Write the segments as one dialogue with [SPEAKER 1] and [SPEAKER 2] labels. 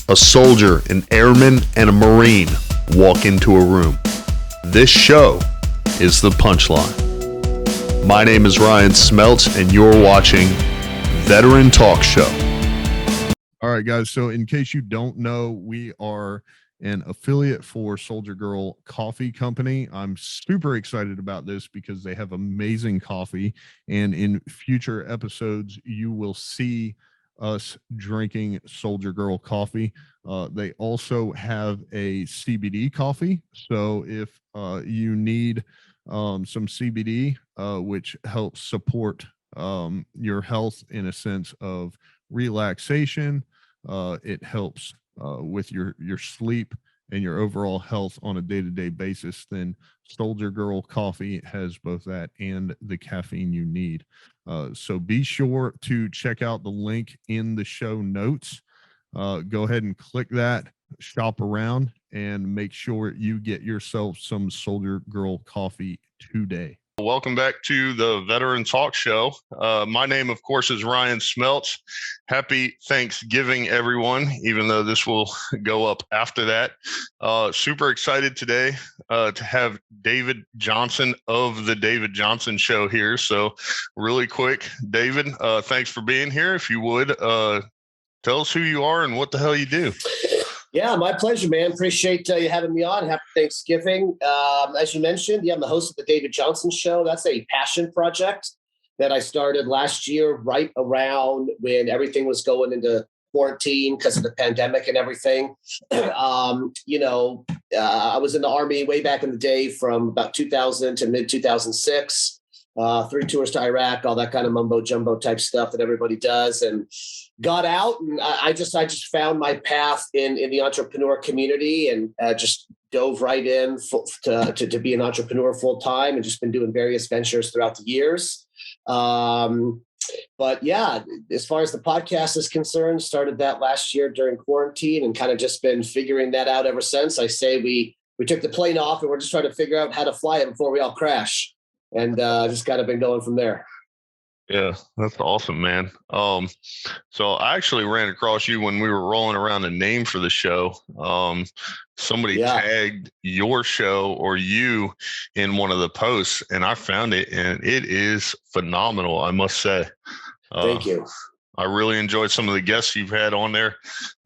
[SPEAKER 1] a soldier, an airman, and a Marine walk into a room. This show is the punchline. My name is Ryan Smeltz, and you're watching Veteran Talk Show. All right, guys. So in case you don't know, we are an affiliate for Soldier Girl Coffee Company. I'm super excited about this because they have amazing coffee. And in future episodes, you will see us drinking Soldier Girl coffee. They also have a CBD coffee. So if you need some CBD, which helps support your health in a sense of relaxation, it helps with your sleep and your overall health on a day-to-day basis, then Soldier Girl Coffee has both that and the caffeine you need. So be sure to check out the link in the show notes. Go ahead and click that, shop around, and make sure you get yourself some Soldier Girl Coffee today. Welcome back to the Veteran Talk Show. My name, of course, is Ryan Smeltz. Happy Thanksgiving, everyone, even though this will go up after that. Super excited today to have David Johnson of the David Johnson Show here. So really quick, David, thanks for being here. If you would, tell us who you are and what the hell you do.
[SPEAKER 2] Yeah, my pleasure, man. Appreciate you having me on. Happy Thanksgiving. As you mentioned, I'm the host of the David Johnson Show. That's a passion project that I started last year, right around when everything was going into quarantine because of the pandemic and everything. I was in the Army way back in the day from about 2000 to mid 2006. 3 tours to Iraq, all that kind of mumbo jumbo type stuff that everybody does, and got out. And I just found my path in the entrepreneur community, and just dove right in to be an entrepreneur full time, and just been doing various ventures throughout the years. But yeah, as far as the podcast is concerned, started that last year during quarantine, and kind of just been figuring that out ever since. I say we took the plane off, and we're just trying to figure out how to fly it before we all crash. And just kind of been going from there.
[SPEAKER 1] Yeah, that's awesome, man. So I actually ran across you when we were rolling around a name for the show. Somebody tagged your show or you in one of the posts, and I found it, and it is phenomenal, I must say.
[SPEAKER 2] Thank you.
[SPEAKER 1] I really enjoyed some of the guests you've had on there.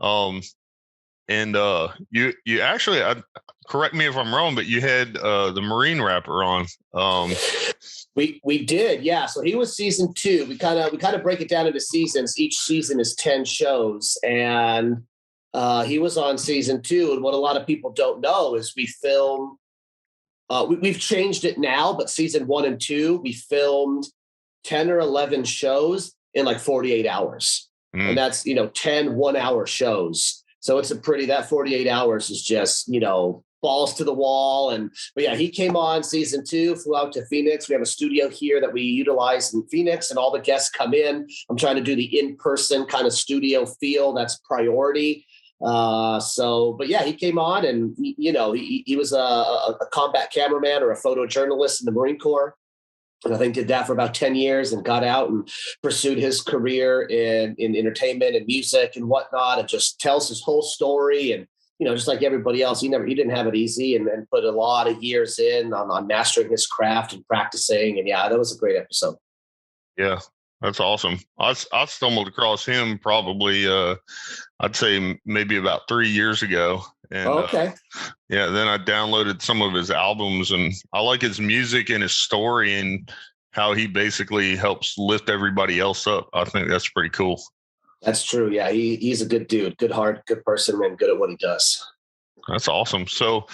[SPEAKER 1] And you actually, correct me if I'm wrong, but you had the Marine rapper on.
[SPEAKER 2] We did, yeah. So he was season 2. We kind of break it down into seasons. Each season is 10 shows, and he was on season 2. And what a lot of people don't know is we film. We've changed it now, but season 1 and 2 we filmed 10 or 11 shows in like 48 hours, and that's 10 1-hour shows. So it's that 48 hours is just, balls to the wall. But yeah, he came on season 2, flew out to Phoenix. We have a studio here that we utilize in Phoenix, and all the guests come in. I'm trying to do the in-person kind of studio feel. That's priority. But yeah, he came on, and he was a combat cameraman or a photojournalist in the Marine Corps. And I think did that for about 10 years and got out and pursued his career in entertainment and music and whatnot, and just tells his whole story. And, just like everybody else, he didn't have it easy, and put a lot of years in on mastering his craft and practicing. And yeah, that was a great episode.
[SPEAKER 1] Yeah, that's awesome. I stumbled across him probably, I'd say maybe about 3 years ago. And,
[SPEAKER 2] okay.
[SPEAKER 1] Then I downloaded some of his albums, and I like his music and his story and how he basically helps lift everybody else up. I think that's pretty cool.
[SPEAKER 2] That's true. Yeah, he's a good dude, good heart, good person, and good at what he does.
[SPEAKER 1] That's awesome. So,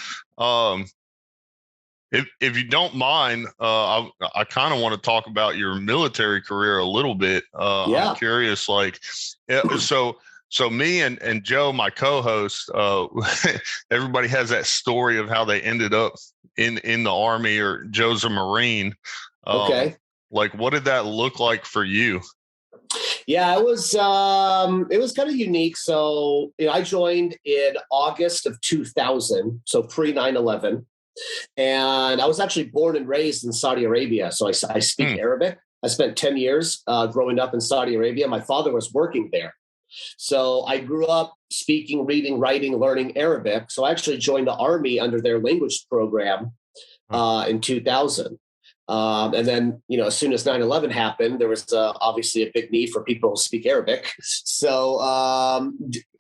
[SPEAKER 1] if you don't mind, I kind of want to talk about your military career a little bit. I'm curious, So me and Joe, my co-host, everybody has that story of how they ended up in the Army, or Joe's a Marine.
[SPEAKER 2] Okay.
[SPEAKER 1] What did that look like for you?
[SPEAKER 2] Yeah, it was kind of unique. So, I joined in August of 2000, so pre 9/11. And I was actually born and raised in Saudi Arabia. So I speak Arabic. I spent 10 years growing up in Saudi Arabia. My father was working there. So I grew up speaking, reading, writing, learning Arabic. So I actually joined the army under their language program in 2000. And then, as soon as 9/11 happened, there was obviously a big need for people who speak Arabic. So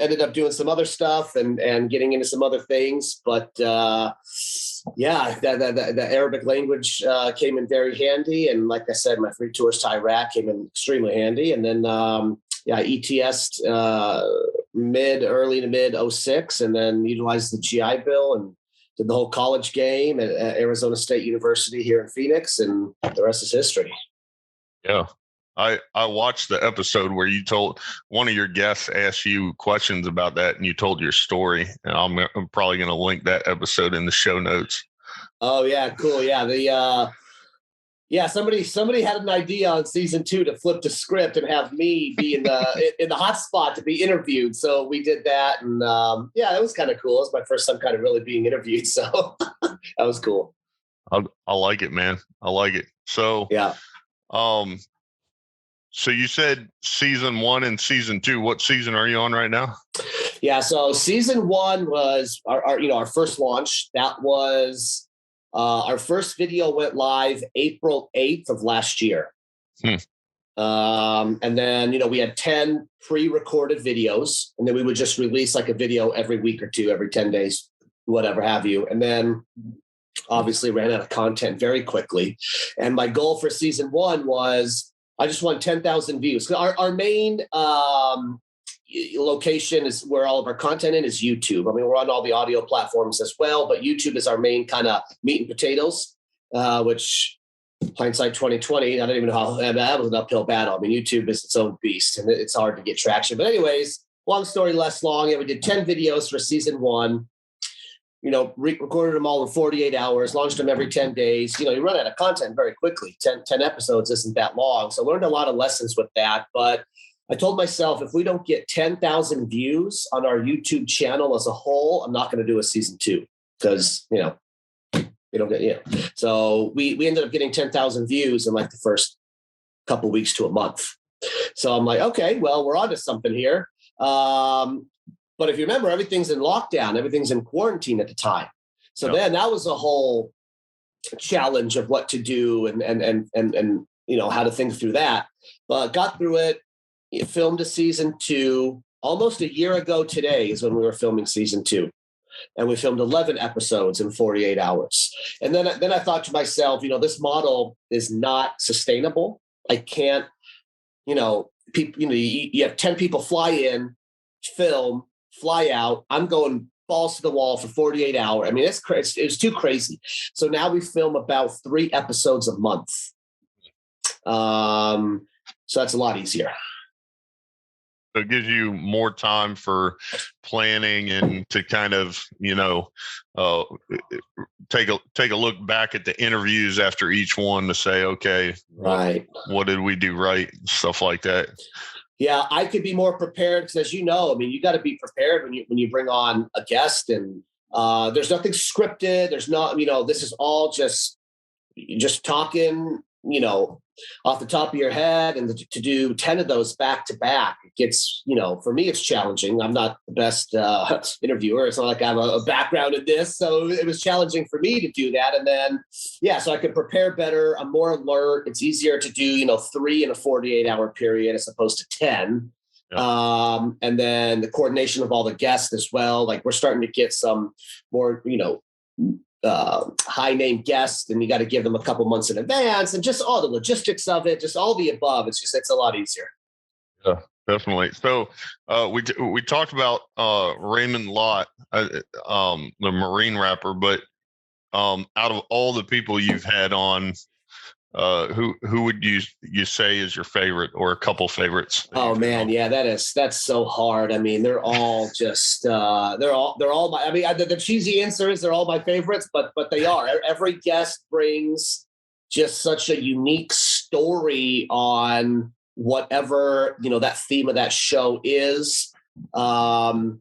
[SPEAKER 2] ended up doing some other stuff and getting into some other things. But the Arabic language came in very handy. And like I said, my free tours to Iraq came in extremely handy. And then, ETS'd early to mid '06, and then utilized the GI Bill and did the whole college game at Arizona State University here in Phoenix, and the rest is history.
[SPEAKER 1] Yeah. I watched the episode where you told one of your guests asked you questions about that, and you told your story. And I'm probably going to link that episode in the show notes.
[SPEAKER 2] Oh yeah, cool. Yeah, somebody had an idea on season 2 to flip the script and have me be in the hot spot to be interviewed. So we did that, and it was kind of cool. It was my first time kind of really being interviewed, so that was cool.
[SPEAKER 1] I like it, man. I like it. So
[SPEAKER 2] yeah.
[SPEAKER 1] So you said season 1 and season 2. What season are you on right now?
[SPEAKER 2] Yeah, so season 1 was our first launch. That was. Our first video went live April 8th of last year. And then, we had 10 pre-recorded videos, and then we would just release like a video every week or two, every 10 days, whatever have you. And then obviously ran out of content very quickly. And my goal for season 1 was I just want 10,000 views. Our main location is where all of our content is YouTube. I mean, we're on all the audio platforms as well, but YouTube is our main kind of meat and potatoes, which hindsight 2020, I don't even know how that was an uphill battle. I mean, YouTube is its own beast and it's hard to get traction. But anyways, long story less long. Yeah, we did 10 videos for season 1, recorded them all in 48 hours, launched them every 10 days. You run out of content very quickly. 10 episodes isn't that long. So I learned a lot of lessons with that. But I told myself, if we don't get 10,000 views on our YouTube channel as a whole, I'm not going to do a season 2 because, we don't get, So we ended up getting 10,000 views in like the first couple weeks to a month. So I'm like, okay, well, we're onto something here. But if you remember, everything's in lockdown, everything's in quarantine at the time. So then that was a whole challenge of what to do and how to think through that. But got through it. Filmed a season 2 almost a year ago today is when we were filming season 2, and we filmed 11 episodes in 48 hours. And then I thought to myself, this model is not sustainable. I can't, people, you have 10 people fly in, film, fly out. I'm going balls to the wall for 48 hours. I mean, it's crazy. It's too crazy. So now we film about 3 episodes a month. So that's a lot easier.
[SPEAKER 1] So it gives you more time for planning and to kind of, take a look back at the interviews after each one to say, okay,
[SPEAKER 2] right,
[SPEAKER 1] what did we do right? Stuff like that.
[SPEAKER 2] Yeah, I could be more prepared because, as you know, I mean, you got to be prepared when you bring on a guest, and there's nothing scripted. There's not, this is all just talking, off the top of your head, and to do 10 of those back to back, it gets, for me, it's challenging. I'm not the best interviewer. It's not like I have a background in this. So it was challenging for me to do that. And then, so I could prepare better. I'm more alert. It's easier to do, 3 in a 48-hour period as opposed to 10. Yeah. And then the coordination of all the guests as well. Like we're starting to get some more, high name guests, and you got to give them a couple months in advance, and just all the logistics of it, just all the above. It's a lot easier.
[SPEAKER 1] Yeah, definitely. So we talked about Raymond Lott, the Marine rapper, but out of all the people you've had on, who would you say is your favorite, or a couple favorites?
[SPEAKER 2] Oh man, yeah, that's so hard. I mean, they're all just they're all my. I mean, the cheesy answer is they're all my favorites, but they are. Every guest brings just such a unique story on whatever that theme of that show is. A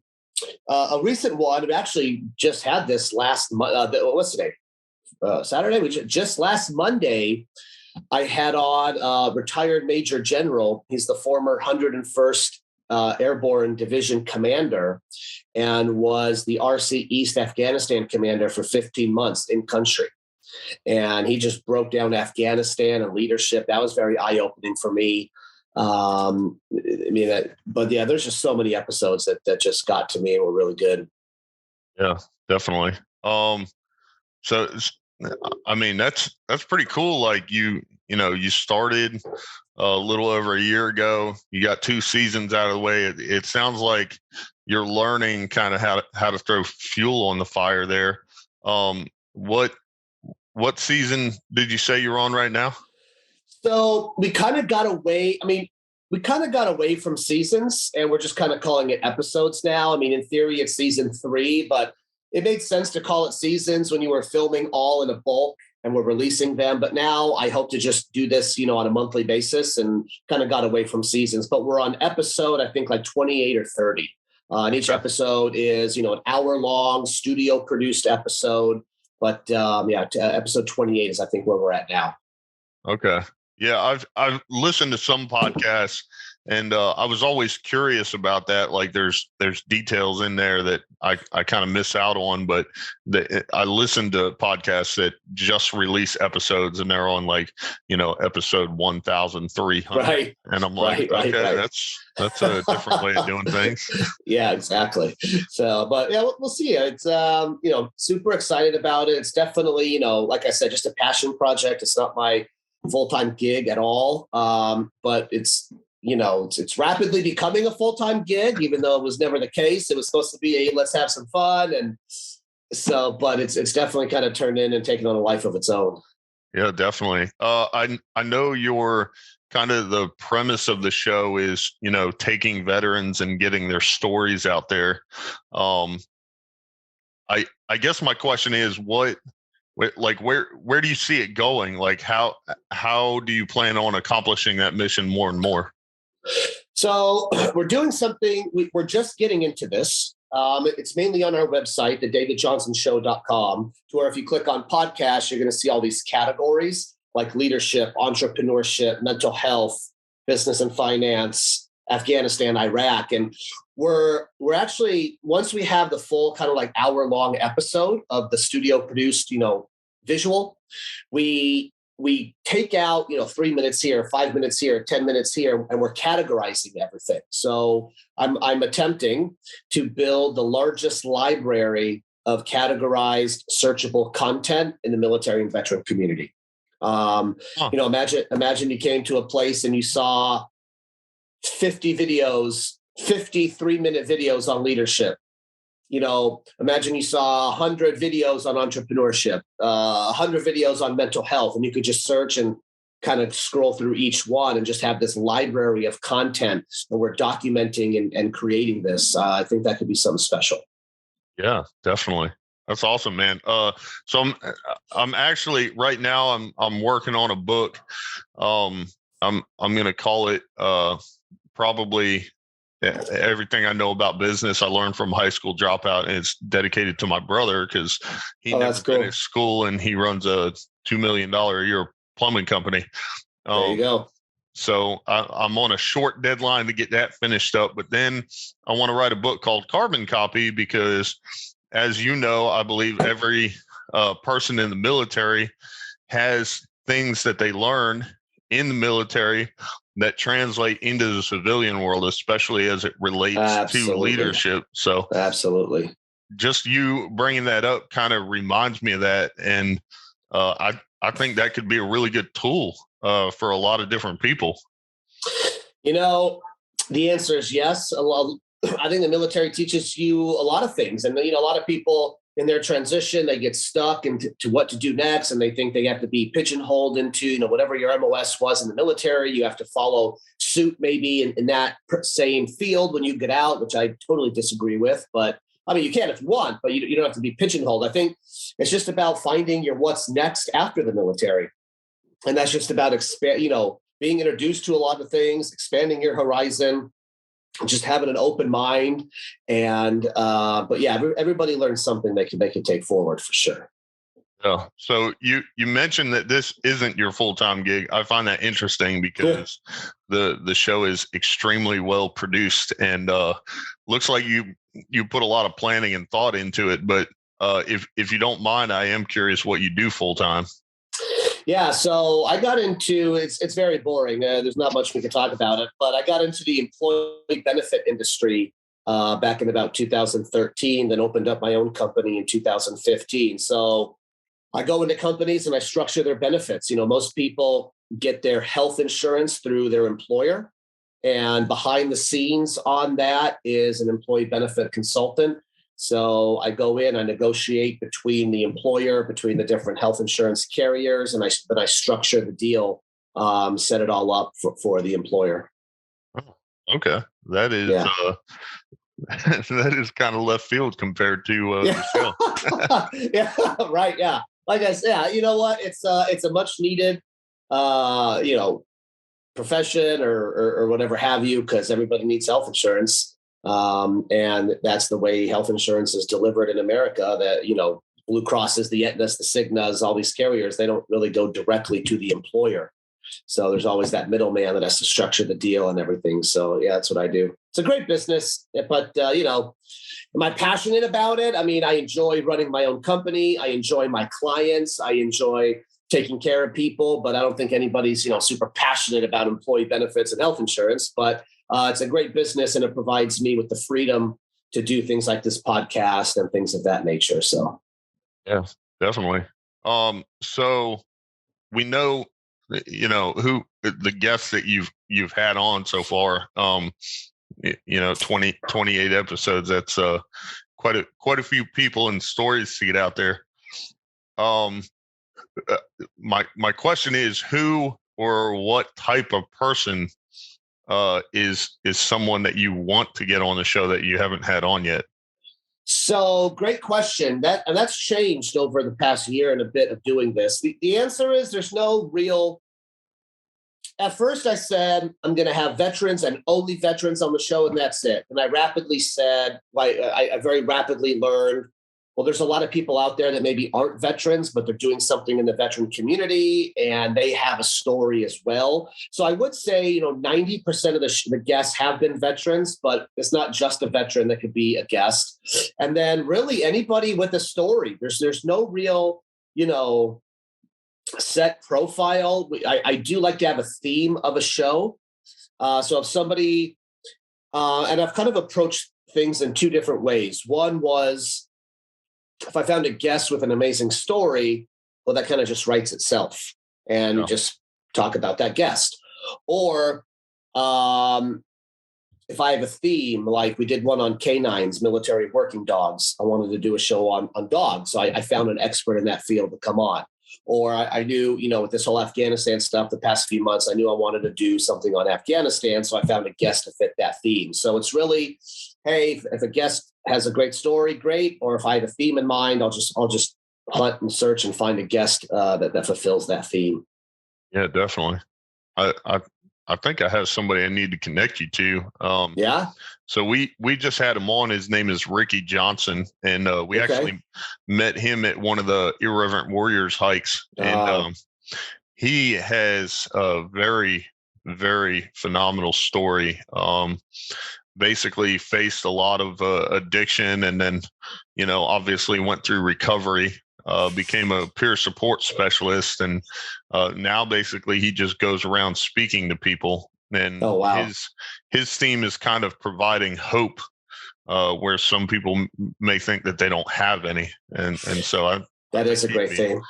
[SPEAKER 2] recent one, we actually just had this last month. What's today? Saturday. Just last Monday, I had on retired Major General. He's the former 101st Airborne Division commander and was the RC East Afghanistan commander for 15 months in country. And he just broke down Afghanistan and leadership. That was very eye-opening for me. But yeah, there's just so many episodes that just got to me and were really good.
[SPEAKER 1] Yeah, definitely. So I mean, that's pretty cool. Like you started a little over a year ago. You got 2 seasons out of the way. It sounds like you're learning kind of how to throw fuel on the fire there. What season did you say you're on right now?
[SPEAKER 2] So we kind of got away. We kind of got away from seasons, and we're just kind of calling it episodes now. I mean, in theory, it's season 3, but it made sense to call it seasons when you were filming all in a bulk and we're releasing them. But now I hope to just do this, on a monthly basis, and kind of got away from seasons. But we're on episode, I think, like 28 or 30. And each episode is, an hour-long studio-produced episode. But episode 28 is, I think, where we're at now.
[SPEAKER 1] Okay. Yeah, I've listened to some podcasts, and I was always curious about that. Like, there's details in there that I kind of miss out on, but I listened to podcasts that just release episodes, and they're on episode 1,300,
[SPEAKER 2] right?
[SPEAKER 1] And I'm like, right. That's a different way of doing things.
[SPEAKER 2] Yeah, exactly. So, but yeah, we'll see. It's super excited about it. It's definitely like I said, just a passion project. It's not my full-time gig at all. But it's rapidly becoming a full-time gig, even though it was never the case. It was supposed to be let's have some fun. And so, but it's definitely kind of turned in and taken on a life of its own.
[SPEAKER 1] Yeah, definitely. I know your kind of the premise of the show is, taking veterans and getting their stories out there. I guess my question is where do you see it going? Like how do you plan on accomplishing that mission more and more?
[SPEAKER 2] So we're doing something. We're just getting into this. It's mainly on our website, thedavidjohnsonshow.com, to where if you click on podcasts, you're going to see all these categories like leadership, entrepreneurship, mental health, business and finance, Afghanistan, Iraq. And we're actually, once we have the full kind of like hour-long episode of the studio produced, visual, we take out, 3 minutes here, 5 minutes here, 10 minutes here, and we're categorizing everything. So I'm attempting to build the largest library of categorized searchable content in the military and veteran community. Imagine you came to a place and you saw 50 videos, 50 3-minute videos on leadership. Imagine you saw 100 videos on entrepreneurship, 100 videos on mental health, and you could just search and kind of scroll through each one and just have this library of content, and we're documenting and creating this. I think that could be something special.
[SPEAKER 1] Yeah, definitely. That's awesome, man. So I'm actually right now I'm working on a book. I'm going to call it probably everything I know about business I learned from high school dropout, and it's dedicated to my brother because he never finished school and he runs a $2 million a year plumbing company.
[SPEAKER 2] There you go.
[SPEAKER 1] So I'm on a short deadline to get that finished up, but then I want to write a book called Carbon Copy because, as you know, I believe every person in the military has things that they learn in the military that translate into the civilian world, especially as it relates to leadership. So
[SPEAKER 2] absolutely,
[SPEAKER 1] just you bringing that up kind of reminds me of that. And I think that could be a really good tool for a lot of different people.
[SPEAKER 2] The answer is yes. I think the military teaches you a lot of things. And, a lot of people in their transition, they get stuck into what to do next. And they think they have to be pigeonholed into, whatever your MOS was in the military. You have to follow suit maybe in that same field when you get out, which I totally disagree with. But you can if you want, but you don't have to be pigeonholed. I think it's just about finding your what's next after the military. And that's just about being introduced to a lot of things, expanding your horizon, just having an open mind. And but yeah, everybody learns something they can take forward for sure.
[SPEAKER 1] Yeah. So you mentioned that this isn't your full-time gig. I find that interesting because the show is extremely well produced and looks like you put a lot of planning and thought into it. But if you don't mind, I am curious what you do full-time.
[SPEAKER 2] Yeah, so I got into it's very boring. There's not much we can talk about it, but I got into the employee benefit industry back in about 2013, then opened up my own company in 2015. So I go into companies and I structure their benefits. Most people get their health insurance through their employer. And behind the scenes on that is an employee benefit consultant. So I go in, I negotiate between the employer, between the different health insurance carriers, and then I structure the deal, set it all up for the employer.
[SPEAKER 1] Oh, okay. That is
[SPEAKER 2] Yeah.
[SPEAKER 1] that is kind of left field compared to the show.
[SPEAKER 2] Yeah, right. Yeah. Like I said, yeah, you know what? It's a much needed, profession or whatever have you, because everybody needs health insurance. And that's the way health insurance is delivered in America. That, Blue Crosses, the Aetnas, the Cignas, all these carriers, they don't really go directly to the employer. So there's always that middleman that has to structure the deal and everything. So yeah, that's what I do. It's a great business, but am I passionate about it? I mean, I enjoy running my own company. I enjoy my clients. I enjoy taking care of people, but I don't think anybody's, super passionate about employee benefits and health insurance, but it's a great business and it provides me with the freedom to do things like this podcast and things of that nature. So.
[SPEAKER 1] Yeah, definitely. So we know, who the guests that you've had on so far. 28 episodes. That's quite a few people and stories to get out there. My question is, who or what type of person is someone that you want to get on the show that you haven't had on yet?
[SPEAKER 2] So great question. That's changed over the past year and a bit of doing this. The answer is there's no real. At first, I said I'm going to have veterans and only veterans on the show, and that's it. And I rapidly said, I very rapidly learned, well, there's a lot of people out there that maybe aren't veterans, but they're doing something in the veteran community, and they have a story as well. So I would say, 90% of the guests have been veterans, but it's not just a veteran that could be a guest. And then really anybody with a story. There's no real, set profile. I do like to have a theme of a show. So if somebody, and I've kind of approached things in two different ways. One was if I found a guest with an amazing story, well, that kind of just writes itself and you just talk about that guest. Or if I have a theme, like we did one on canines, military working dogs, I wanted to do a show on dogs. So I found an expert in that field to come on. Or I knew, with this whole Afghanistan stuff, the past few months, I knew I wanted to do something on Afghanistan. So I found a guest to fit that theme. So it's really, hey, if a guest has a great story, great. Or if I have a theme in mind, I'll just hunt and search and find a guest that fulfills that theme.
[SPEAKER 1] Yeah, definitely. I think I have somebody I need to connect you to.
[SPEAKER 2] Yeah.
[SPEAKER 1] So we just had him on. His name is Ricky Johnson, and we actually met him at one of the Irreverent Warriors hikes, and he has a very, very phenomenal story. Basically faced a lot of addiction, and then obviously went through recovery. Became a peer support specialist, and now basically he just goes around speaking to people. And his theme is kind of providing hope where some people may think that they don't have any, and so
[SPEAKER 2] that is a great thing.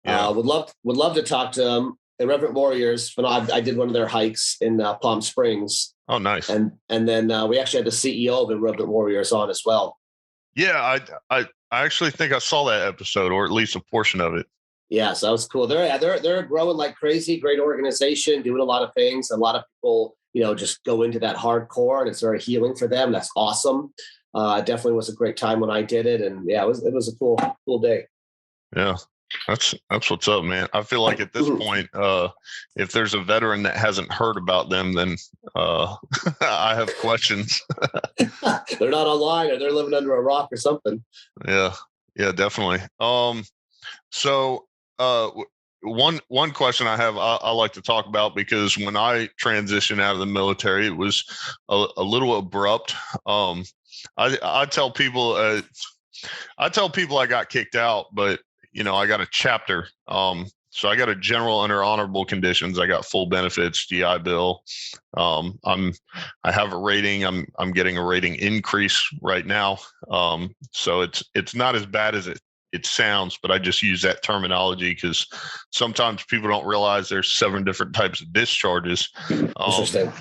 [SPEAKER 2] Yeah. Would love to talk to them. Irreverent Warriors. But I did one of their hikes in Palm Springs.
[SPEAKER 1] Oh, nice.
[SPEAKER 2] And then we actually had the CEO of Irreverent Warriors on as well.
[SPEAKER 1] Yeah, I actually think I saw that episode, or at least a portion of it.
[SPEAKER 2] Yeah, so that was cool. They're growing like crazy. Great organization, doing a lot of things. A lot of people, just go into that hardcore, and it's very healing for them. That's awesome. Definitely was a great time when I did it, and yeah, it was a cool day.
[SPEAKER 1] Yeah, that's what's up, man. I feel like at this point, if there's a veteran that hasn't heard about them, then I have questions.
[SPEAKER 2] They're not online, or they're living under a rock or something.
[SPEAKER 1] Yeah, definitely. So, one question I have, I like to talk about, because when I transitioned out of the military, it was a little abrupt. I tell people, I got kicked out, but I got a chapter. So I got a general under honorable conditions. I got full benefits, GI Bill. I have a rating. I'm getting a rating increase right now. So it's not as bad as it sounds, but I just use that terminology because sometimes people don't realize there's 7 different types of discharges.
[SPEAKER 2] Interesting.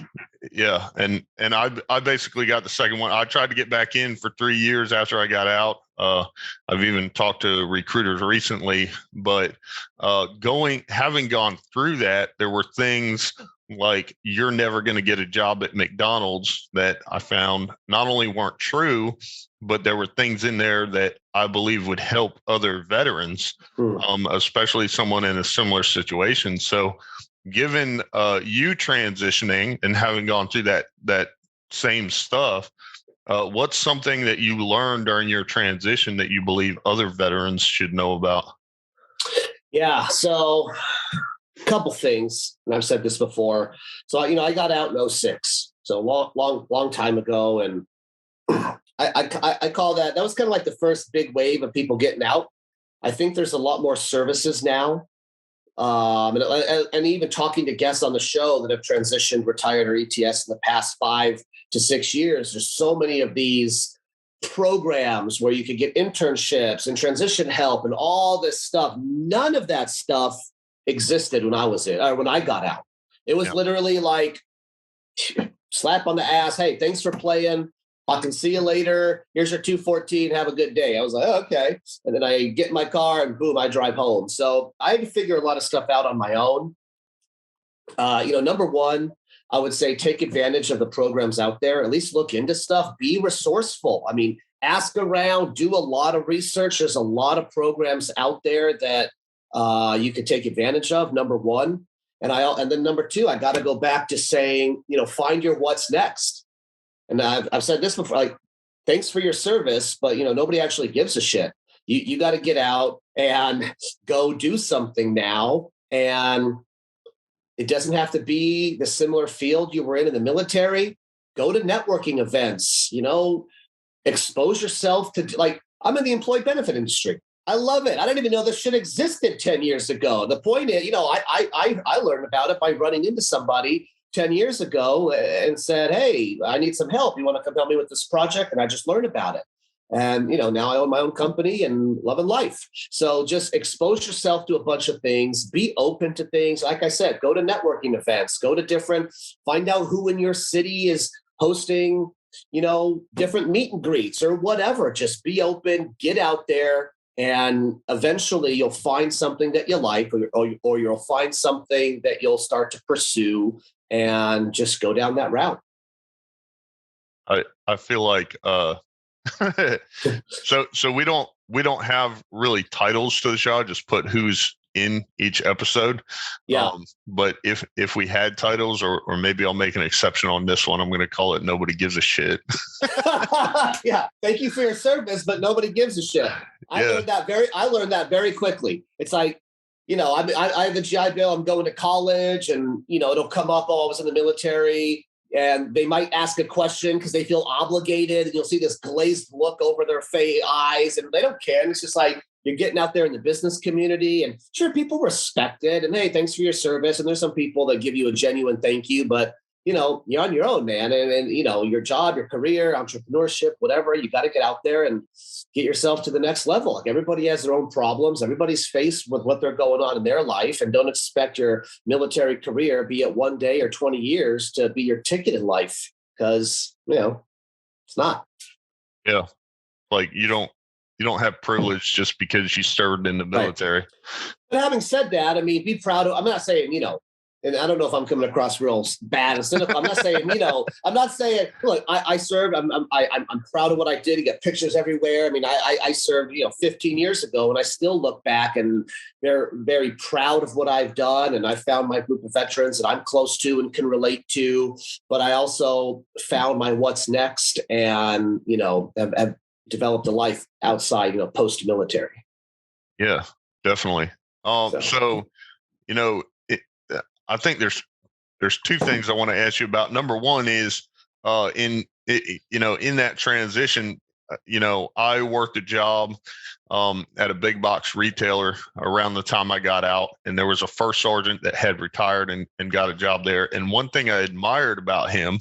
[SPEAKER 1] Yeah, and I basically got the second one. I tried to get back in for 3 years after I got out. I've even talked to recruiters recently, but having gone through that, there were things like you're never going to get a job at McDonald's that I found not only weren't true, but there were things in there that I believe would help other veterans, especially someone in a similar situation. So given you transitioning and having gone through that same stuff, what's something that you learned during your transition that you believe other veterans should know about?
[SPEAKER 2] Yeah. So a couple things, and I've said this before. So, I got out in 06. So long time ago. And I call that was kind of like the first big wave of people getting out. I think there's a lot more services now. And even talking to guests on the show that have transitioned, retired, or ETS in the past 5 to 6 years, there's so many of these programs where you could get internships and transition help and all this stuff. None of that stuff existed when I was when I got out. It was literally like slap on the ass. Hey, thanks for playing. I can see you later. Here's your 214. Have a good day. I was like, oh, okay. And then I get in my car and boom, I drive home. So I had to figure a lot of stuff out on my own. Number one, I would say take advantage of the programs out there. At least look into stuff. Be resourceful. I mean, ask around. Do a lot of research. There's a lot of programs out there that you could take advantage of. Number one, and then number two, I got to go back to saying, find your what's next. And I've said this before, like, thanks for your service, but nobody actually gives a shit. You got to get out and go do something now. And it doesn't have to be the similar field you were in the military. Go to networking events, expose yourself to, like, I'm in the employee benefit industry. I love it. I didn't even know this shit existed 10 years ago. The point is, I learned about it by running into somebody 10 years ago and said, hey, I need some help. You want to come help me with this project? And I just learned about it. And, now I own my own company and loving life. So just expose yourself to a bunch of things, be open to things. Like I said, go to networking events, find out who in your city is hosting, different meet and greets or whatever. Just be open, get out there. And eventually you'll find something that you like, or you'll find something that you'll start to pursue and just go down that route.
[SPEAKER 1] I feel like so we don't have really titles to the show. I just put who's in each episode.
[SPEAKER 2] Yeah.
[SPEAKER 1] But if we had titles, or maybe I'll make an exception on this one, I'm going to call it Nobody Gives a Shit.
[SPEAKER 2] Yeah. Thank you for your service, but nobody gives a shit. I learned that very quickly. It's like, I have a GI Bill. I'm going to college, and it'll come up. Oh, I was in the military, and they might ask a question because they feel obligated, and you'll see this glazed look over their eyes, and they don't care. And it's just like you're getting out there in the business community, and sure, people respect it, and hey, thanks for your service. And there's some people that give you a genuine thank you, but you're on your own, man. And your job, your career, entrepreneurship, whatever, you got to get out there and get yourself to the next level. Like, everybody has their own problems. Everybody's faced with what they're going on in their life, and don't expect your military career, be it 1 day or 20 years, to be your ticket in life, because, it's not.
[SPEAKER 1] Yeah. Like you don't have privilege just because you served in the military. Right.
[SPEAKER 2] But having said that, I mean, be proud of, I'm not saying, and I don't know if I'm coming across real bad and cynical. I'm not saying, I'm not saying, look, I served. I'm proud of what I did. You get pictures everywhere. I mean, I served, 15 years ago, and I still look back and they're very proud of what I've done. And I found my group of veterans that I'm close to and can relate to. But I also found my what's next, and have developed a life outside, post-military.
[SPEAKER 1] Yeah. definitely.
[SPEAKER 2] So
[SPEAKER 1] So, you know, it, I think there's two things I want to ask you about. Number one is in that transition, I worked a job at a big box retailer around the time I got out, and there was a first sergeant that had retired and got a job there. And one thing I admired about him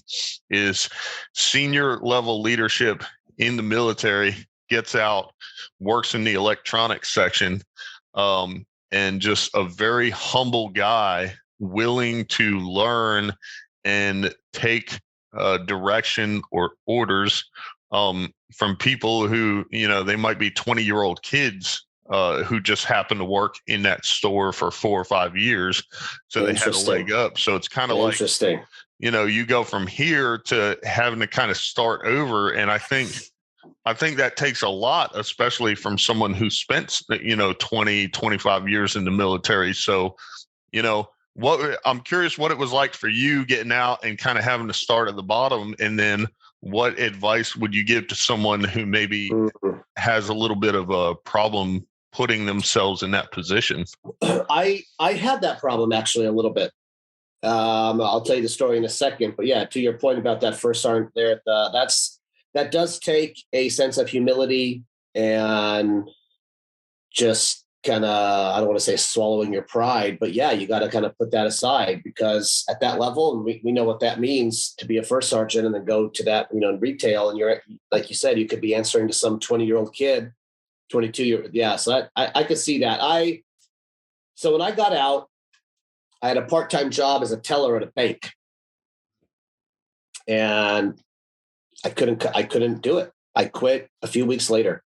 [SPEAKER 1] is senior level leadership in the military, gets out, works in the electronics section, and just a very humble guy, willing to learn and take direction or orders from people who, they might be 20-year-old kids who just happen to work in that store for 4 or 5 years. So they had a leg up. So it's kind of like,
[SPEAKER 2] interesting.
[SPEAKER 1] You go from here to having to kind of start over. And I think that takes a lot, especially from someone who spent, 20, 25 years in the military. So, I'm curious what it was like for you getting out and kind of having to start at the bottom. And then what advice would you give to someone who maybe has a little bit of a problem putting themselves in that position?
[SPEAKER 2] I had that problem actually a little bit. I'll tell you the story in a second, but yeah, to your point about that first sergeant there, that does take a sense of humility and just kind of, I don't want to say swallowing your pride, but yeah, you got to kind of put that aside, because at that level, and we know what that means to be a first sergeant and then go to that, in retail. And you're, like you said, you could be answering to some 20-year-old kid, 22-year. Yeah. So I could see that. So when I got out, I had a part-time job as a teller at a bank, and I couldn't do it. I quit a few weeks later.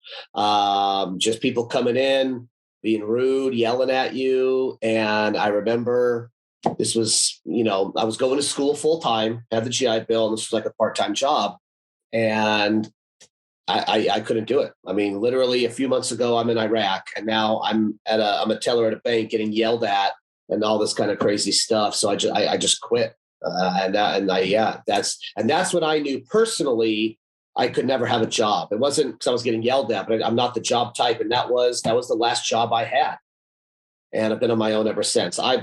[SPEAKER 2] Just people coming in, being rude, yelling at you. And I remember this was, I was going to school full time, had the GI Bill, and this was like a part-time job. And I couldn't do it. I mean, literally a few months ago, I'm in Iraq, and now I'm a teller at a bank getting yelled at and all this kind of crazy stuff. So I just quit. That's when I knew personally I could never have a job. It wasn't because I was getting yelled at, but I'm not the job type. And that was the last job I had. And I've been on my own ever since. I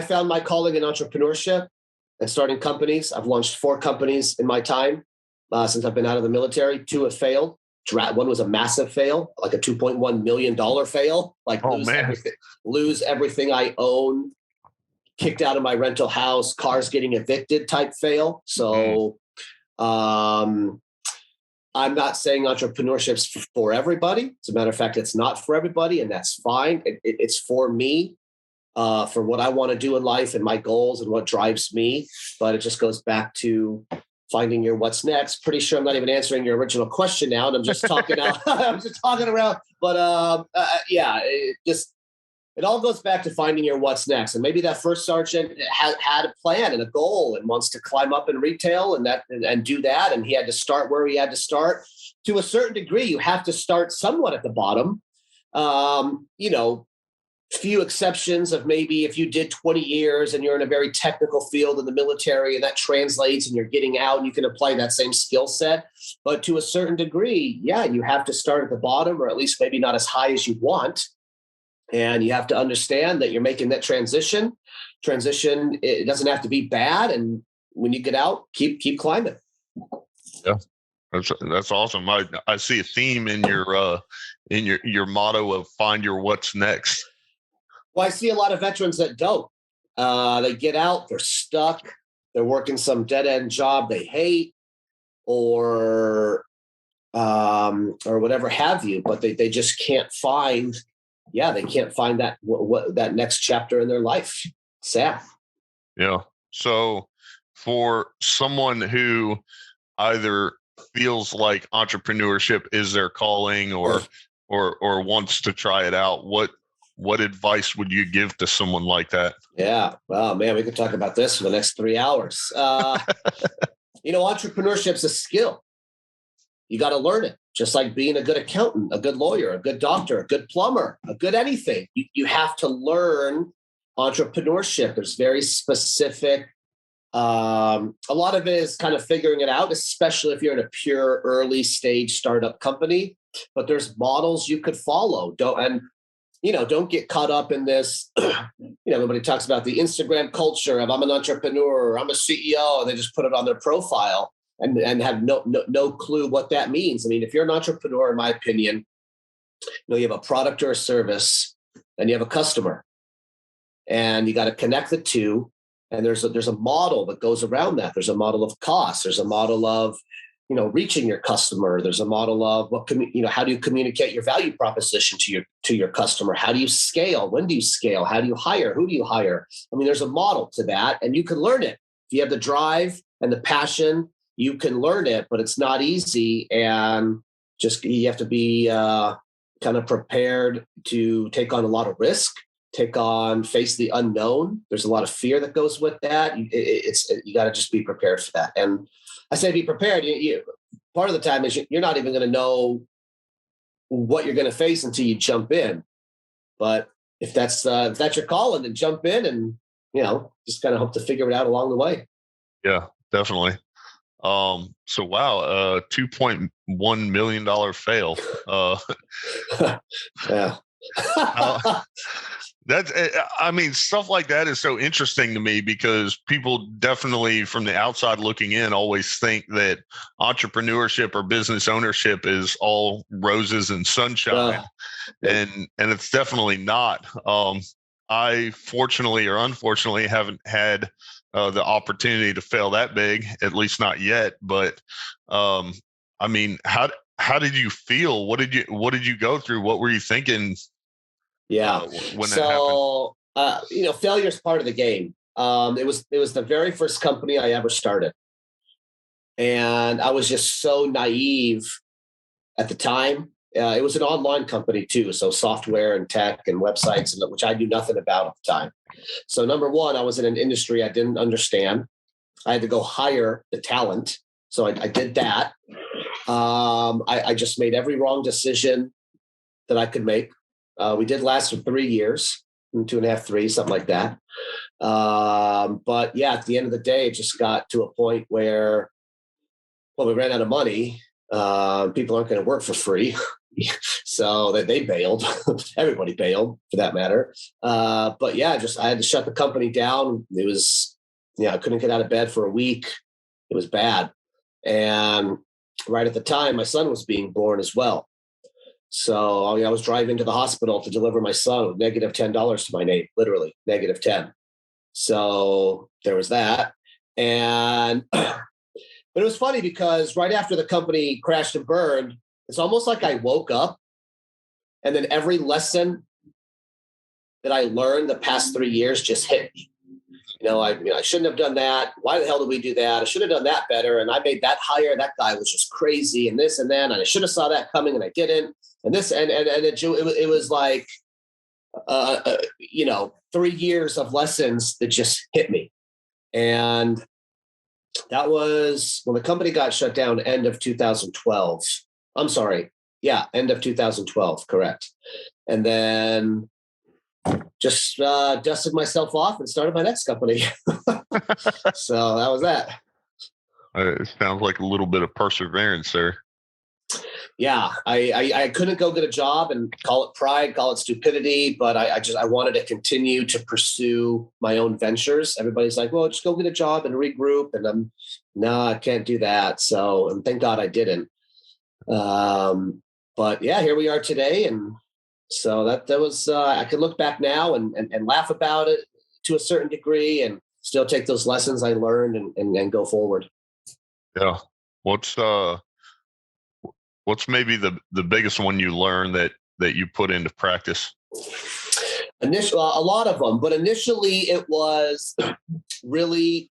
[SPEAKER 2] found my calling in entrepreneurship and starting companies. I've launched 4 companies in my time since I've been out of the military. 2 have failed. One was a massive fail, like a $2.1 million fail, like lose everything I own, kicked out of my rental house, cars getting evicted type fail. So I'm not saying entrepreneurship's for everybody. As a matter of fact, it's not for everybody, and that's fine. It's for me, for what I want to do in life and my goals and what drives me. But it just goes back to finding your what's next. Pretty sure I'm not even answering your original question now, and I'm just talking out. I'm just talking around. But it all goes back to finding your what's next. And maybe that first sergeant had a plan and a goal and wants to climb up in retail and do that. And he had to start where he had to start. To a certain degree, you have to start somewhat at the bottom. Few exceptions of maybe if you did 20 years and you're in a very technical field in the military and that translates and you're getting out and you can apply that same skill set. But to a certain degree, yeah, you have to start at the bottom, or at least maybe not as high as you want. And you have to understand that you're making that transition. It doesn't have to be bad. And when you get out, keep climbing.
[SPEAKER 1] Yeah, that's awesome. I see a theme in your motto of find your what's next.
[SPEAKER 2] Well, I see a lot of veterans that don't. They get out, they're stuck, they're working some dead end job they hate, or whatever have you, but they just can't find. Yeah, they can't find that next chapter in their life. Sad.
[SPEAKER 1] Yeah. So for someone who either feels like entrepreneurship is their calling or wants to try it out, what advice would you give to someone like that?
[SPEAKER 2] Yeah. Well, man, we could talk about this for the next 3 hours. Entrepreneurship's a skill. You got to learn it. Just like being a good accountant, a good lawyer, a good doctor, a good plumber, a good anything. You have to learn entrepreneurship. There's very specific A lot of it is kind of figuring it out, especially if you're in a pure early stage startup company. But there's models you could follow. Don't get caught up in this. Everybody talks about the Instagram culture of I'm an entrepreneur, or I'm a CEO, and they just put it on their profile and have no clue what that means. I mean, if you're an entrepreneur, in my opinion, you have a product or a service, and you have a customer, and you got to connect the two. And there's a model that goes around that. There's a model of cost. There's a model of reaching your customer. There's a model of how do you communicate your value proposition to your customer? How do you scale? When do you scale? How do you hire? Who do you hire? I mean, there's a model to that, and you can learn it. If you have the drive and the passion, you can learn it, but it's not easy. And just, you have to be kind of prepared to take on a lot of risk, face the unknown. There's a lot of fear that goes with that. You got to just be prepared for that. And I say be prepared. Part of the time is you're not even going to know what you're going to face until you jump in. But if that's your calling, then jump in and just kind of hope to figure it out along the way.
[SPEAKER 1] Yeah, definitely. So wow, $2.1 million fail.
[SPEAKER 2] Yeah.
[SPEAKER 1] Stuff like that is so interesting to me, because people definitely from the outside looking in always think that entrepreneurship or business ownership is all roses and sunshine. And it's definitely not. I fortunately or unfortunately haven't had the opportunity to fail that big, at least not yet. But how did you feel? What did you go through? What were you thinking?
[SPEAKER 2] Yeah.
[SPEAKER 1] When that happened?
[SPEAKER 2] Failure is part of the game. It was the very first company I ever started, and I was just so naive at the time. It was an online company too, so software and tech and websites, which I knew nothing about at the time. So number one, I was in an industry I didn't understand. I had to go hire the talent, so I did that. I just made every wrong decision that I could make. We did last for 3 years, 2.5, 3, something like that. But yeah, at the end of the day, it just got to a point where, we ran out of money. People aren't going to work for free. So they bailed. Everybody bailed, for that matter. But yeah, I had to shut the company down. It was, I couldn't get out of bed for a week. It was bad. And right at the time, my son was being born as well. So I was driving to the hospital to deliver my son with negative $10 to my name, literally negative 10. So there was that. And but it was funny because right after the company crashed and burned, it's almost like I woke up, and then every lesson that I learned the past 3 years just hit me. I shouldn't have done that. Why the hell did we do that? I should have done that better. And I made that hire. That guy was just crazy, and this and then, and I should have saw that coming, and I didn't. And this, and it was like, 3 years of lessons that just hit me. And that was when the company got shut down, end of 2012. I'm sorry. Yeah. End of 2012. Correct. And then just dusted myself off and started my next company. So that was that.
[SPEAKER 1] It sounds like a little bit of perseverance, sir.
[SPEAKER 2] Yeah, I couldn't go get a job, and call it pride, call it stupidity, but I wanted to continue to pursue my own ventures. Everybody's like, well, just go get a job and regroup. And no, I can't do that. So, and thank God I didn't. But yeah, here we are today. And so that was, I can look back now and laugh about it to a certain degree, and still take those lessons I learned and go forward.
[SPEAKER 1] Yeah. What's maybe the biggest one you learned that you put into practice?
[SPEAKER 2] Initially, a lot of them, but initially it was really,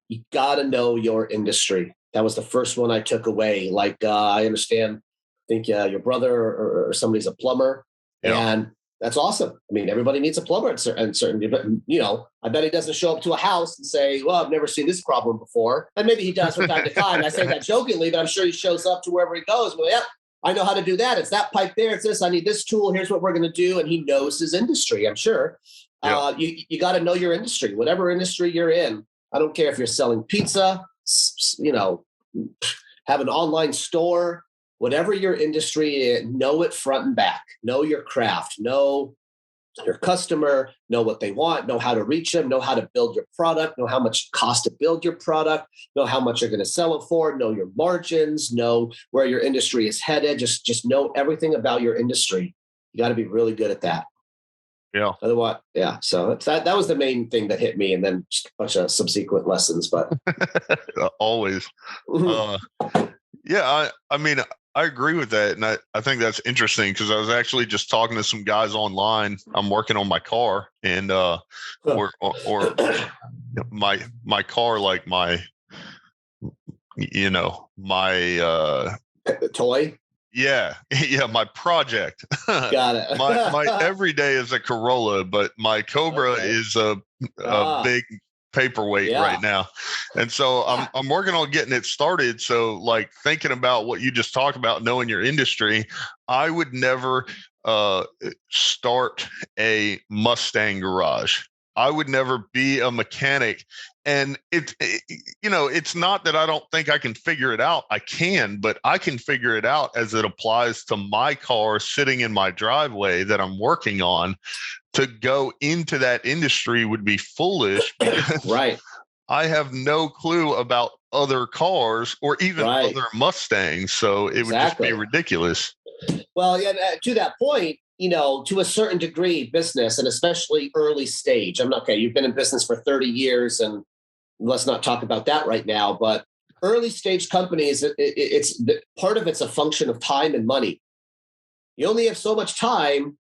[SPEAKER 2] you got to know your industry. That was the first one I took away. Like, I understand, I think your brother or somebody's a plumber, and that's awesome. I mean, everybody needs a plumber at certain, but I bet he doesn't show up to a house and say, well, I've never seen this problem before. And maybe he does from time to time. I say that jokingly, but I'm sure he shows up to wherever he goes. Well, yeah, I know how to do that. It's that pipe there. It's this. I need this tool. Here's what we're going to do. And he knows his industry, I'm sure. You got to know your industry, whatever industry you're in. I don't care if you're selling pizza, have an online store, whatever your industry is, know it front and back. Know your craft, know your customer, know what they want, know how to reach them, know how to build your product, know how much it costs to build your product, know how much you're going to sell it for, know your margins, know where your industry is headed. Just know everything about your industry. You got to be really good at that.
[SPEAKER 1] Yeah.
[SPEAKER 2] Otherwise, yeah. So that was the main thing that hit me, and then just a bunch of subsequent lessons. But
[SPEAKER 1] always. Yeah, I mean, I agree with that. And I think that's interesting because I was actually just talking to some guys online. I'm working on my car and, or my car, like my
[SPEAKER 2] toy.
[SPEAKER 1] Yeah. Yeah. My project.
[SPEAKER 2] Got it.
[SPEAKER 1] my everyday is a Corolla, but my Cobra is a big paperweight right now. And so I'm working on getting it started. So like thinking about what you just talked about, knowing your industry, I would never start a Mustang garage. I would never be a mechanic. And it's not that I don't think I can figure it out. I can, but I can figure it out as it applies to my car sitting in my driveway that I'm working on. To go into that industry would be foolish because
[SPEAKER 2] right.
[SPEAKER 1] I have no clue about other cars or even other Mustangs. So it would just be ridiculous.
[SPEAKER 2] Well, yeah, to that point, to a certain degree, business, and especially early stage. You've been in business for 30 years, and let's not talk about that right now, but early stage companies, it's part of it's a function of time and money. You only have so much time.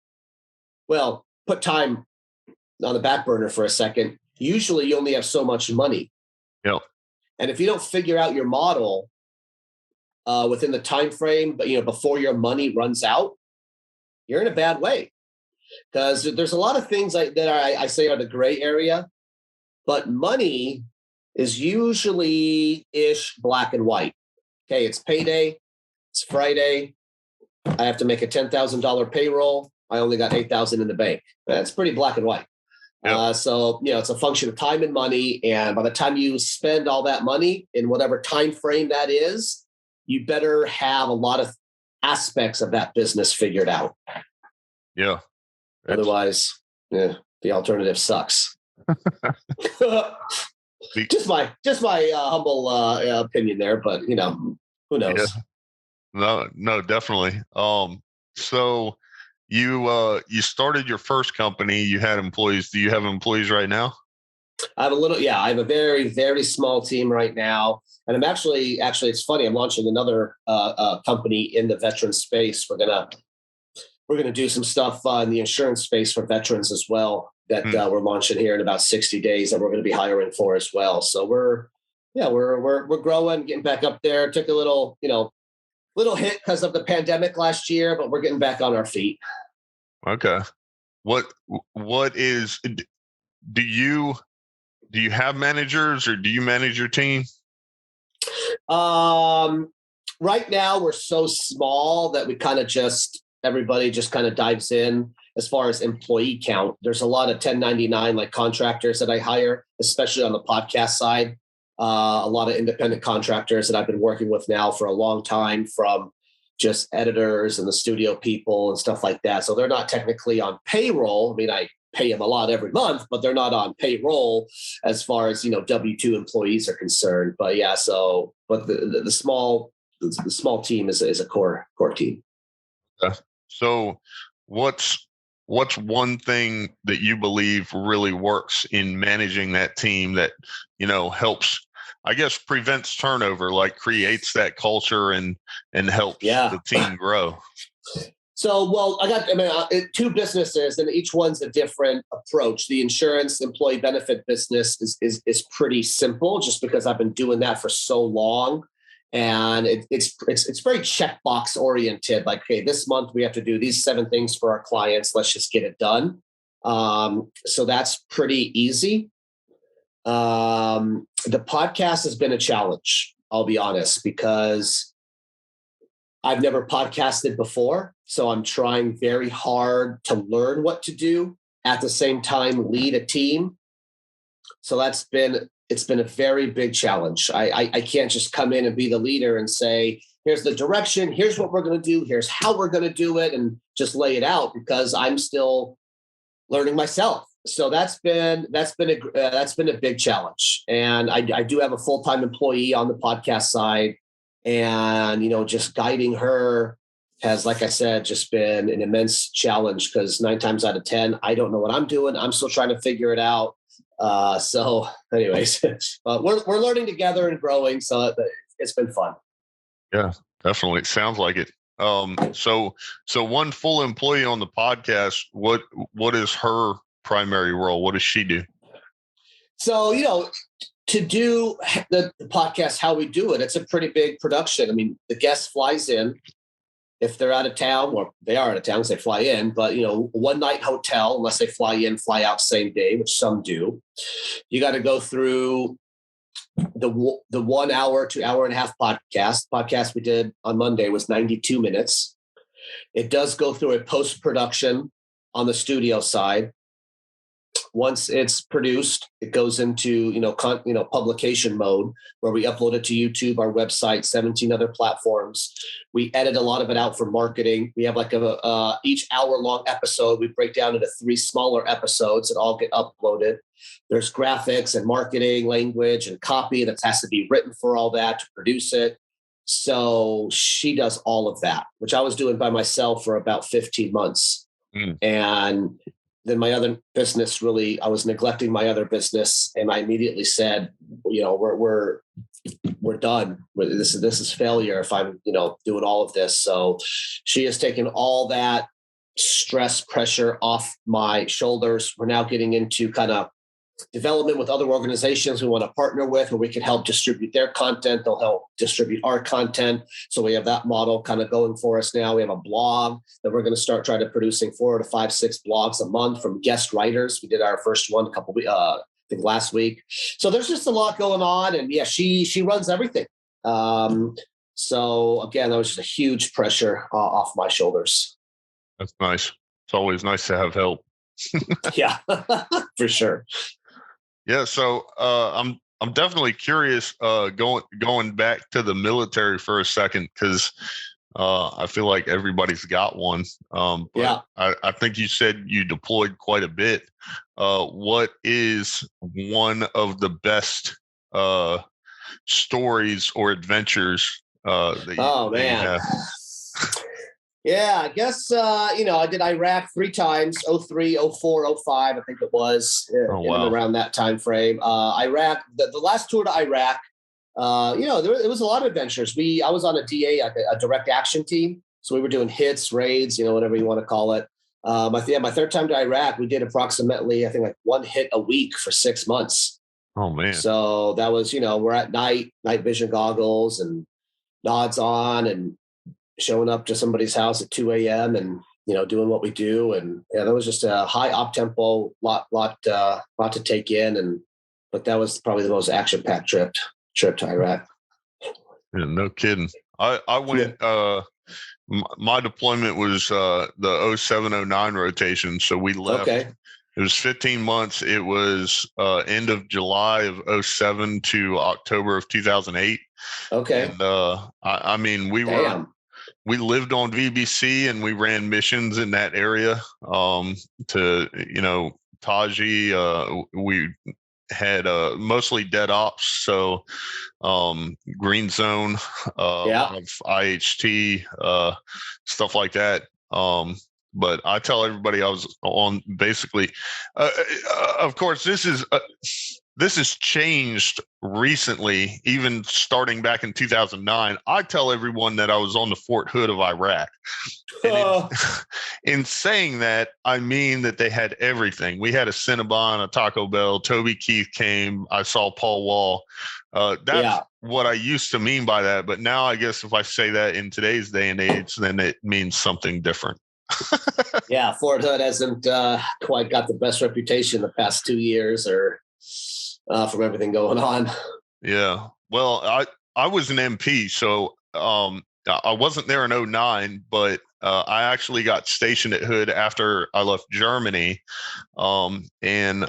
[SPEAKER 2] Well, put time on the back burner for a second. Usually you only have so much money.
[SPEAKER 1] Yep.
[SPEAKER 2] And if you don't figure out your model within the time frame, but before your money runs out, you're in a bad way. Because there's a lot of things that I say are the gray area, but money is usually ish black and white. Okay, it's payday, it's Friday. I have to make a $10,000 payroll. I only got $8,000 in the bank. That's pretty black and white. Yep. So it's a function of time and money. And by the time you spend all that money in whatever time frame that is, you better have a lot of aspects of that business figured out.
[SPEAKER 1] Yeah.
[SPEAKER 2] Otherwise, the alternative sucks. Just my humble opinion there, but who knows?
[SPEAKER 1] Yeah. No, definitely. So you started your first company. You had employees. Do you have employees right now?
[SPEAKER 2] I have I have a very, very small team right now. And I'm actually, it's funny. I'm launching another company in the veteran space. We're gonna do some stuff in the insurance space for veterans as well. That we're launching here in about 60 days, that we're going to be hiring for as well. So we're growing, getting back up there. Took a little hit because of the pandemic last year, but we're getting back on our feet.
[SPEAKER 1] Okay. What is? Do you have managers, or do you manage your team?
[SPEAKER 2] Right now we're so small that we kind of everybody just kind of dives in. As far as employee count, there's a lot of 1099 like contractors that I hire, especially on the podcast side. A lot of independent contractors that I've been working with now for a long time, from just editors and the studio people and stuff like that. So they're not technically on payroll. I mean, I pay them a lot every month, but they're not on payroll as far as, W-2 employees are concerned. But yeah, but the small team is a core team.
[SPEAKER 1] So what's one thing that you believe really works in managing that team that, helps, I guess, prevents turnover, like creates that culture and helps the team grow?
[SPEAKER 2] So, I got two businesses, and each one's a different approach. The insurance employee benefit business is pretty simple, just because I've been doing that for so long. And it's very checkbox oriented. Like, okay, this month we have to do these 7 things for our clients. Let's just get it done. So that's pretty easy. The podcast has been a challenge, I'll be honest, because I've never podcasted before. So I'm trying very hard to learn what to do, at the same time lead a team. So that's been it's been a very big challenge. I can't just come in and be the leader and say, here's the direction, here's what we're going to do, here's how we're going to do it, and just lay it out, because I'm still learning myself. So that's been a big challenge. And I do have a full-time employee on the podcast side, and just guiding her has, like I said, just been an immense challenge, because 9 times out of 10, I don't know what I'm doing. I'm still trying to figure it out. So anyways, we're learning together and growing. So it's been fun.
[SPEAKER 1] Yeah, definitely. It sounds like it. So one full employee on the podcast, what is her primary role? What does she do?
[SPEAKER 2] So, to do the podcast, how we do it, it's a pretty big production. I mean, the guest flies in. If they're out of town, or they are out of town, they fly in, but one night hotel, unless they fly in, fly out same day, which some do. You got to go through the 1 hour to hour and a half podcast we did on Monday was 92 minutes. It does go through a post-production on the studio side. Once it's produced, it goes into publication mode, where we upload it to YouTube, our website, 17 other platforms. We edit a lot of it out for marketing. We have like each hour-long episode we break down into 3 smaller episodes that all get uploaded. There's graphics and marketing, language and copy that has to be written for all that to produce it. So she does all of that, which I was doing by myself for about 15 months. And then my other business, I was neglecting my other business, and I immediately said, we're done. This is failure if I'm, doing all of this. So she has taken all that stress, pressure off my shoulders. We're now getting into kind of development with other organizations we want to partner with, where we can help distribute their content. They'll help distribute our content. So we have that model kind of going for us now. We have a blog that we're going to start trying to producing 4 to 5, 6 blogs a month from guest writers. We did our first one I think last week. So there's just a lot going on. And yeah, she runs everything. So again, that was just a huge pressure off my shoulders.
[SPEAKER 1] That's nice. It's always nice to have help.
[SPEAKER 2] Yeah, for sure.
[SPEAKER 1] Yeah, so I'm definitely curious. Going back to the military for a second, because I feel like everybody's got one. But
[SPEAKER 2] yeah,
[SPEAKER 1] I think you said you deployed quite a bit. What is one of the best stories or adventures that you have?
[SPEAKER 2] Yeah, I guess, I did Iraq 3 times, 03, 04, 05, I think it was, around that time frame. Iraq, the last tour to Iraq, it was a lot of adventures. I was on a DA, a direct action team. So we were doing hits, raids, whatever you want to call it. My 3rd time to Iraq, we did approximately, I think, like 1 hit a week for 6 months.
[SPEAKER 1] Oh, man.
[SPEAKER 2] So that was, we're at night vision goggles and nods on, and showing up to somebody's house at 2 a.m. and, doing what we do. And yeah, that was just a high op tempo, lot to take in. But that was probably the most action packed trip to Iraq.
[SPEAKER 1] Yeah, no kidding. I went, my deployment was the 0709 rotation. So we left. Okay. It was 15 months. It was end of July of 07 to October of 2008.
[SPEAKER 2] Okay.
[SPEAKER 1] And I mean, we lived on VBC, and we ran missions in that area to, Taji. We had mostly dead ops. So green zone, of IHT, stuff like that. But I tell everybody I was on basically, of course, this has changed recently, even starting back in 2009. I tell everyone that I was on the Fort Hood of Iraq. And in saying that, I mean that they had everything. We had a Cinnabon, a Taco Bell, Toby Keith came, I saw Paul Wall. That's what I used to mean by that. But now I guess if I say that in today's day and age, then it means something different.
[SPEAKER 2] Yeah, Fort Hood hasn't quite got the best reputation the past 2 years, or from everything going on.
[SPEAKER 1] Yeah. Well, I was an MP, so I wasn't there in 2009, but I actually got stationed at Hood after I left Germany in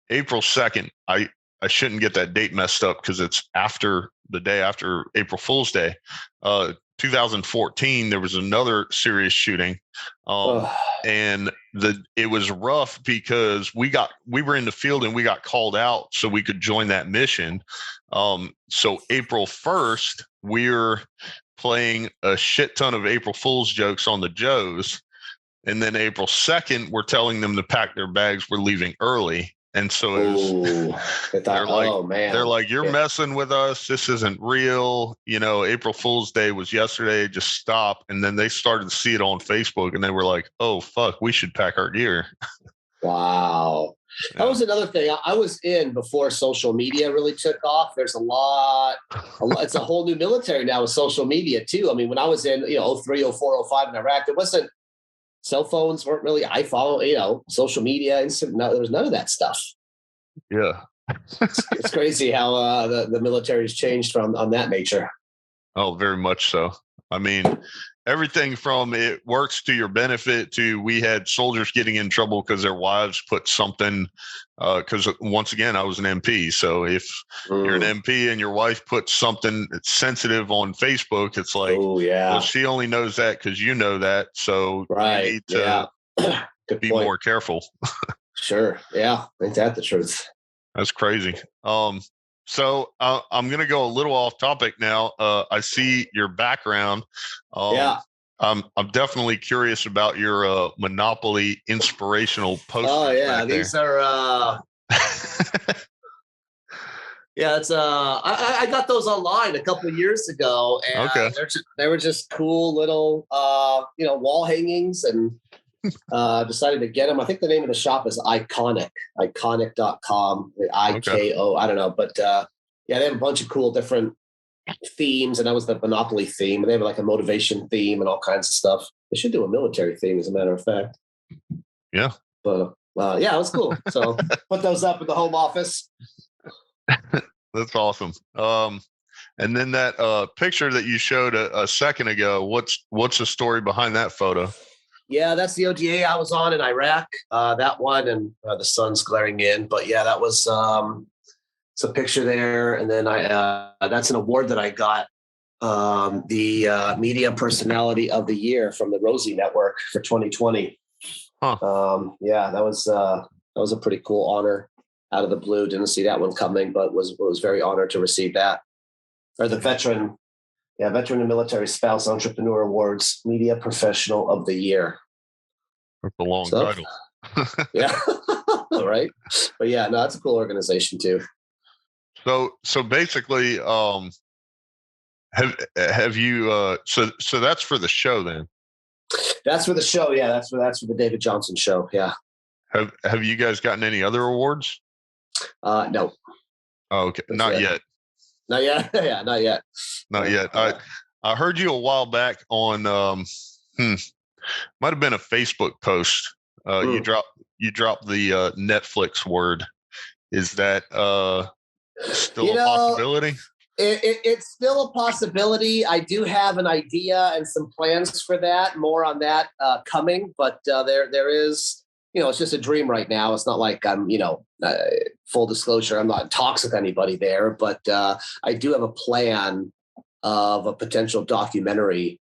[SPEAKER 1] April 2nd. I shouldn't get that date messed up because it's after the day after April Fool's Day. 2014, there was another serious shooting, and it was rough because we were in the field and we got called out so we could join that mission. So April 1st, we're playing a shit ton of April Fool's jokes on the Joes, and then April 2nd, we're telling them to pack their bags. We're leaving early. And so it was, they're like, you're messing with us. This isn't real. April Fool's Day was yesterday. Just stop. And then they started to see it on Facebook and they were like, oh, fuck, we should pack our gear.
[SPEAKER 2] Wow. Yeah. That was another thing I was in before social media really took off. There's a lot. It's a whole new military now with social media too. I mean, when I was in, 03, 04, 05 in Iraq, there wasn't, cell phones weren't really iPhone, social media, instant. No, there was none of that stuff.
[SPEAKER 1] Yeah.
[SPEAKER 2] It's crazy how the military's changed on that nature.
[SPEAKER 1] Oh, very much so. I mean, everything from it works to your benefit to we had soldiers getting in trouble because their wives put something, because once again, I was an MP. So if you're an MP and your wife puts something sensitive on Facebook, it's like, well, she only knows that because you know that. So you need to be more careful.
[SPEAKER 2] Sure. Yeah. Ain't that the truth?
[SPEAKER 1] That's crazy. So I'm going to go a little off topic now. I see your background. I'm definitely curious about your Monopoly inspirational posters.
[SPEAKER 2] Oh yeah, these are. Yeah, it's I got those online a couple of years ago, and they were just cool little wall hangings, and decided to get them. I think the name of the shop is iconic.com, IKO. I don't know, but they have a bunch of cool different themes, and that was the Monopoly theme. And they have like a motivation theme and all kinds of stuff. They should do a military theme, as a matter of fact.
[SPEAKER 1] Yeah,
[SPEAKER 2] but it was cool. So put those up in the home office.
[SPEAKER 1] That's awesome. And then that picture that you showed a second ago, what's the story behind that photo?
[SPEAKER 2] Yeah, that's the ODA I was on in Iraq. That one, and the sun's glaring in. But yeah, that was it's a picture there, and then that's an award that I got, the Media Personality of the Year from the Rosie Network for 2020. Huh. That was a pretty cool honor out of the blue. Didn't see that one coming, but was very honored to receive that. Or the Veteran and Military Spouse Entrepreneur Awards, Media Professional of the Year.
[SPEAKER 1] That's a long title.
[SPEAKER 2] Yeah, right. But yeah, no, that's a cool organization too.
[SPEAKER 1] So basically, have you? So that's for the show then.
[SPEAKER 2] That's for the show. Yeah, that's for the David Johnson show. Yeah.
[SPEAKER 1] Have you guys gotten any other awards?
[SPEAKER 2] No.
[SPEAKER 1] Oh, okay. Not yet.
[SPEAKER 2] Not yet. Yeah, not yet.
[SPEAKER 1] Not yet. I heard you a while back on might have been a Facebook post. You dropped the Netflix word. Is that still a possibility?
[SPEAKER 2] It's still a possibility. I do have an idea and some plans for that. More on that coming, but there is. It's just a dream right now. It's not like I'm, full disclosure, I'm not in talks with anybody there, but I do have a plan of a potential documentary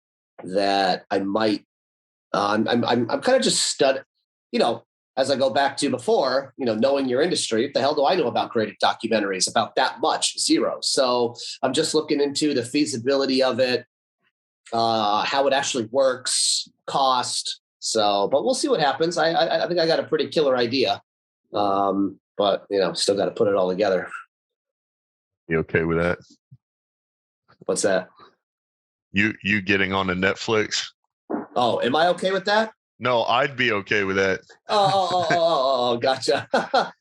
[SPEAKER 2] that I might, I'm kind of just as I go back to before, knowing your industry, what the hell do I know about creating documentaries about that much? Zero. So I'm just looking into the feasibility of it, how it actually works, cost. So, but we'll see what happens. I think I got a pretty killer idea, but still got to put it all together.
[SPEAKER 1] You okay with that?
[SPEAKER 2] What's that?
[SPEAKER 1] You getting on to Netflix?
[SPEAKER 2] Oh, am I okay with that?
[SPEAKER 1] No, I'd be okay with that.
[SPEAKER 2] Oh, gotcha.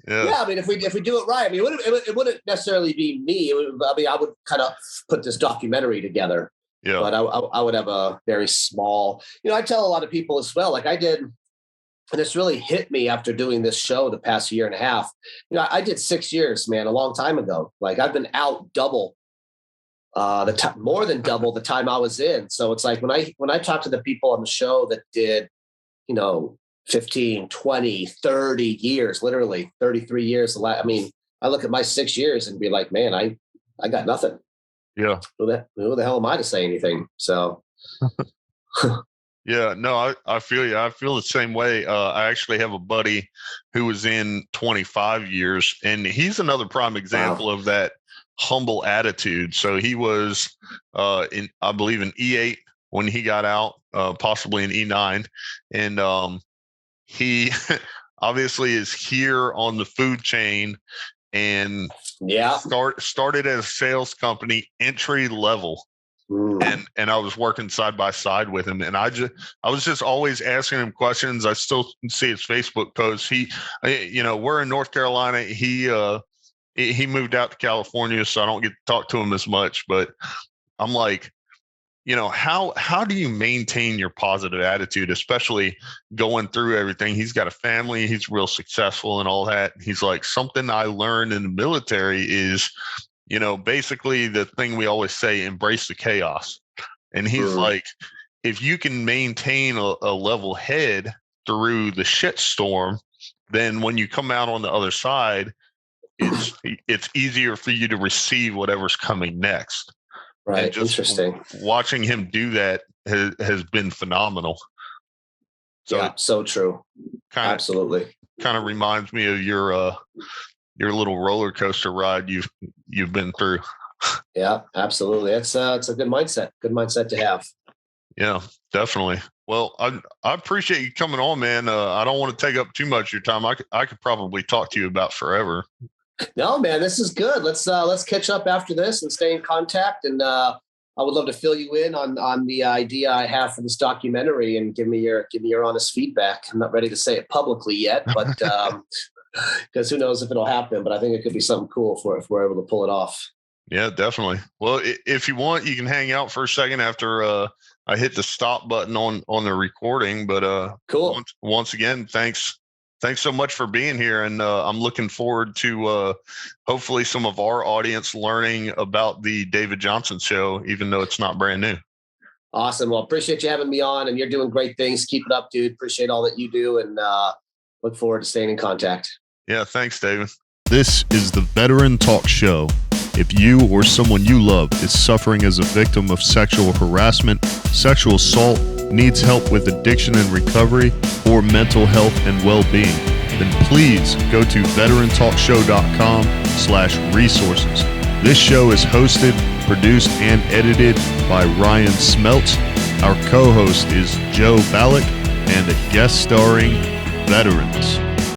[SPEAKER 2] Yeah, I mean, if we do it right, I mean, it wouldn't necessarily be me. I would kind of put this documentary together. Yeah. But I would have a very small, I tell a lot of people as well, like I did, and this really hit me after doing this show the past year and a half. I did 6 years, man, a long time ago. Like I've been out more than double the time I was in. So it's like when I talk to the people on the show that did, 15, 20, 30 years, literally 33 years. I mean, I look at my 6 years and be like, man, I got nothing.
[SPEAKER 1] Yeah.
[SPEAKER 2] Who the hell am I to say anything? So.
[SPEAKER 1] Yeah, no, I feel you. I feel the same way. I actually have a buddy who was in 25 years, and he's another prime example of that humble attitude. So he was I believe, in E8 when he got out, possibly in E9. And he obviously is here on the food chain and started as a sales company, entry level. And I was working side by side with him, and I was just always asking him questions. I still see his Facebook posts. We're in North Carolina. He moved out to California, so I don't get to talk to him as much. But I'm like, how do you maintain your positive attitude, especially going through everything? He's got a family. He's real successful and all that. He's like, something I learned in the military is, basically the thing we always say, embrace the chaos. And he's like, if you can maintain a level head through the shit storm, then when you come out on the other side, it's easier for you to receive whatever's coming next.
[SPEAKER 2] Right.
[SPEAKER 1] And just
[SPEAKER 2] interesting.
[SPEAKER 1] Watching him do that has been phenomenal. So
[SPEAKER 2] yeah, so true. Absolutely.
[SPEAKER 1] Kind of reminds me of your little roller coaster ride you've been through.
[SPEAKER 2] Yeah, absolutely. It's a good mindset. Good mindset to have.
[SPEAKER 1] Yeah, definitely. Well, I appreciate you coming on, man. I don't want to take up too much of your time. I could probably talk to you about forever.
[SPEAKER 2] No, man, this is good. Let's catch up after this and stay in contact. And I would love to fill you in on the idea I have for this documentary and give me your honest feedback. I'm not ready to say it publicly yet, but because who knows if it'll happen. But I think it could be something cool if we're able to pull it off.
[SPEAKER 1] Yeah, definitely. Well, if you want, you can hang out for a second after I hit the stop button on the recording. But
[SPEAKER 2] cool.
[SPEAKER 1] Once again, thanks so much for being here, and I'm looking forward to hopefully some of our audience learning about the David Johnson Show, even though it's not brand new.
[SPEAKER 2] Awesome. Well, appreciate you having me on, and you're doing great things. Keep it up, dude. Appreciate all that you do, and look forward to staying in contact.
[SPEAKER 1] Yeah, thanks, David.
[SPEAKER 3] This is the Veteran Talk Show. If you or someone you love is suffering as a victim of sexual harassment, sexual assault, needs help with addiction and recovery, or mental health and well-being, then please go to veterantalkshow.com/resources. This show is hosted, produced, and edited by Ryan Smeltz. Our co-host is Joe Ballack, and a guest starring veterans.